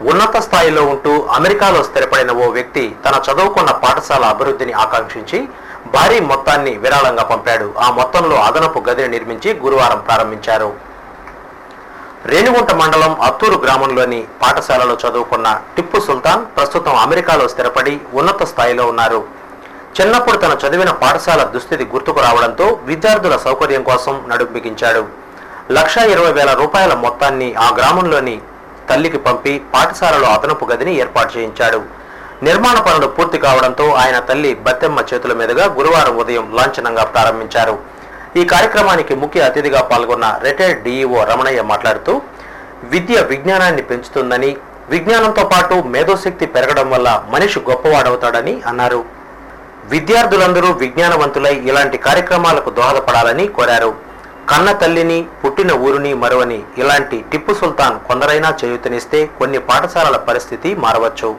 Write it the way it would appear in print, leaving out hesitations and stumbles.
ఉన్నత స్థాయిలో ఉంటూ అమెరికాలో స్థిరపడిన ఓ వ్యక్తి తన చదువుకున్న పాఠశాల అభివృద్ధిని ఆకాంక్షించి భారీ మొత్తాన్ని విరాళంగా పంపాడు. ఆ మొత్తంలో అదనపు గదిని నిర్మించి గురువారం ప్రారంభించారు. రేణిగుంట మండలం అత్తూరు గ్రామంలోని పాఠశాలలో చదువుకున్న టిప్పు సుల్తాన్ ప్రస్తుతం అమెరికాలో స్థిరపడి ఉన్నత స్థాయిలో ఉన్నారు. చిన్నప్పుడు తన చదివిన పాఠశాల దుస్థితి గుర్తుకు రావడంతో విద్యార్థుల సౌకర్యం కోసం నడుం బిగించాడు. 1,20,000 రూపాయల మొత్తాన్ని ఆ గ్రామంలోని తల్లికి పంపి పాఠశాలలో అదనపు గదిని ఏర్పాటు చేయించాడు. నిర్మాణ పనులు పూర్తి కావడంతో ఆయన తల్లి బత్తెమ్మ చేతుల మీదుగా గురువారం ఉదయం లాంఛనంగా ప్రారంభించారు. ఈ కార్యక్రమానికి ముఖ్య అతిథిగా పాల్గొన్న రిటైర్డ్ డిఈఓ రమణయ్య మాట్లాడుతూ, విద్య విజ్ఞానాన్ని పెంచుతుందని, విజ్ఞానంతో పాటు మేధోశక్తి పెరగడం వల్ల మనిషి గొప్పవాడవుతాడని అన్నారు. విద్యార్థులందరూ విజ్ఞానవంతులై ఇలాంటి కార్యక్రమాలకు దోహదపడాలని కోరారు. కన్న తల్లిని, పుట్టిన ఊరుని మరువని ఇలాంటి టిప్పు సుల్తాన్ కొందరైనా చేయూతనిస్తే కొన్ని పాఠశాలల పరిస్థితి మారవచ్చు.